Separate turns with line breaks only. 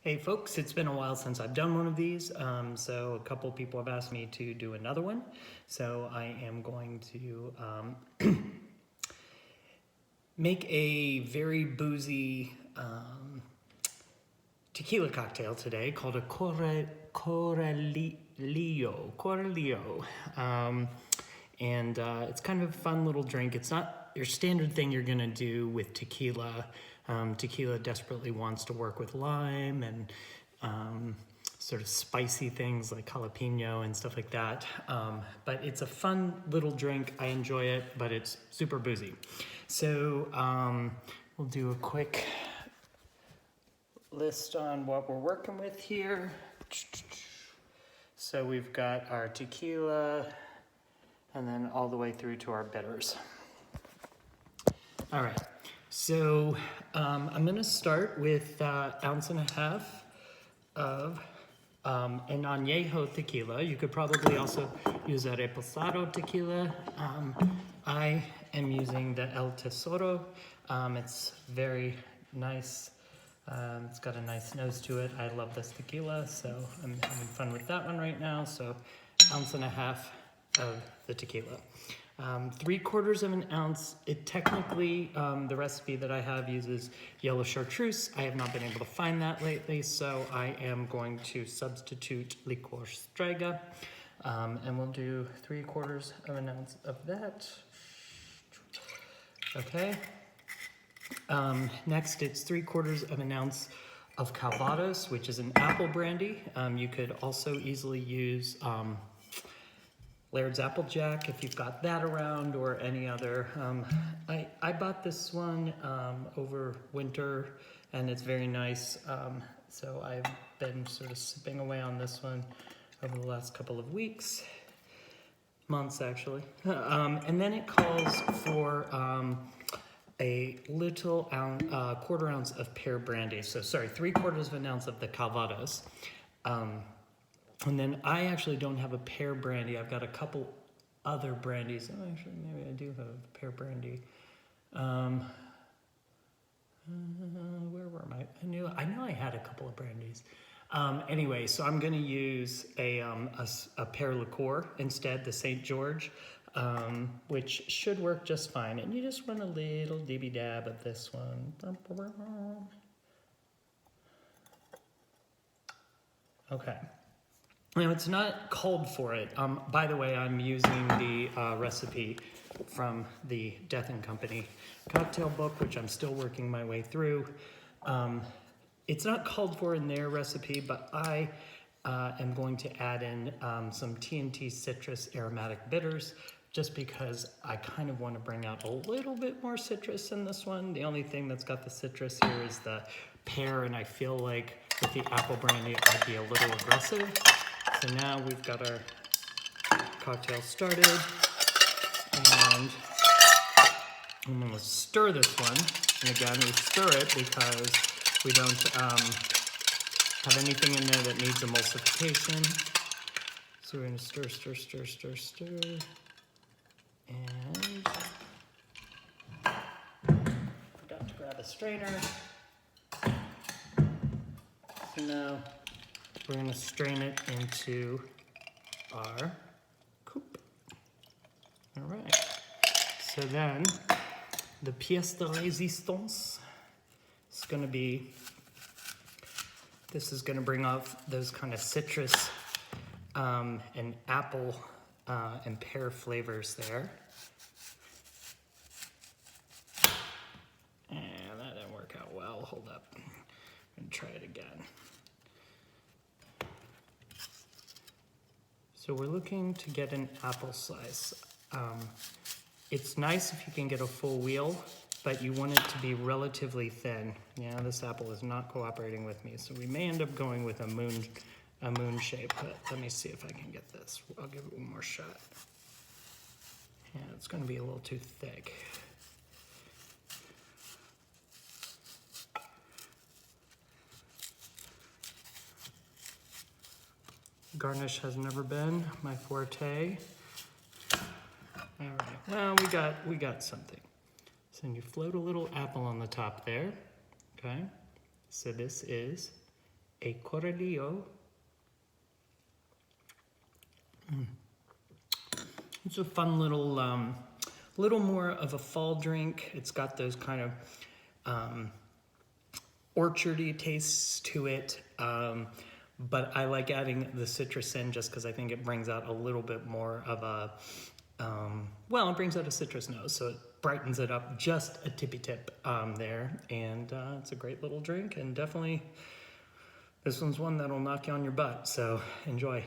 Hey folks, it's been a while since I've done one of these, so a couple people have asked me to do another one. So I am going to make a very boozy tequila cocktail today called a Coralillo. And it's kind of a fun little drink. It's not your standard thing you're gonna do with tequila. Tequila desperately wants to work with lime and sort of spicy things like jalapeno and stuff like that. But it's a fun little drink. I enjoy it, but it's super boozy. So we'll do a quick list on what we're working with here. So we've got our tequila and then all the way through to our bitters. All right, so I'm gonna start with 1.5 ounces of an anejo tequila. You could probably also use a reposado tequila. I am using the El Tesoro. It's very nice. It's got a nice nose to it. I love this tequila, so I'm having fun with that one right now. So 1.5 ounces of the tequila. 3/4 ounce. It technically, the recipe that I have uses yellow chartreuse. I have not been able to find that lately, so I am going to substitute liquore strega. And we'll do 3/4 ounce of that. Okay. Next, it's 3/4 ounce of calvados, which is an apple brandy. You could also easily use Laird's Applejack if you've got that around, or any other. I bought this one over winter and it's very nice. So I've been sort of sipping away on this one over the last couple of weeks, months actually. And then it calls for a little 1/4 ounce of pear brandy. So sorry, 3/4 ounce of the calvados. And then I actually don't have a pear brandy. I've got a couple other brandies. Oh, actually, maybe I do have a pear brandy. Where were my? I knew I had a couple of brandies. Anyway, so I'm gonna use a pear liqueur instead, the St. George, which should work just fine. And you just run a little dibby dab of this one. Okay. Now, it's not called for it. By the way, I'm using the recipe from the Death & Company cocktail book, which I'm still working my way through. It's not called for in their recipe, but I am going to add in some TNT citrus aromatic bitters, just because I kind of want to bring out a little bit more citrus in this one. The only thing that's got the citrus here is the pear, and I feel like with the apple brandy, I'd be a little aggressive. So now we've got our cocktail started, and I'm going to stir this one. And again, we stir it because we don't have anything in there that needs emulsification. So we're going to stir, stir, stir, stir, stir. And forgot to grab a strainer. So now we're going to strain it into our coupe. All right. So then the pièce de résistance is going to be, this is going to bring off those kind of citrus and apple and pear flavors there. And that didn't work out well. Hold up. I'm going to try it again. So we're looking to get an apple slice. It's nice if you can get a full wheel, but you want it to be relatively thin. Yeah, this apple is not cooperating with me, so we may end up going with a moon shape, but let me see if I can get this. I'll give it one more shot. Yeah, it's gonna be a little too thick. Garnish has never been my forte. All right, well, we got something. So you float a little apple on the top there, okay? So this is a Coralillo. It's a fun little more of a fall drink. It's got those kind of orchardy tastes to it, but I like adding the citrus in just because I think it brings out a little bit more of a, well, it brings out a citrus nose, so it brightens it up just a tippy tip there, and it's a great little drink, and definitely this one's one that'll knock you on your butt, so enjoy.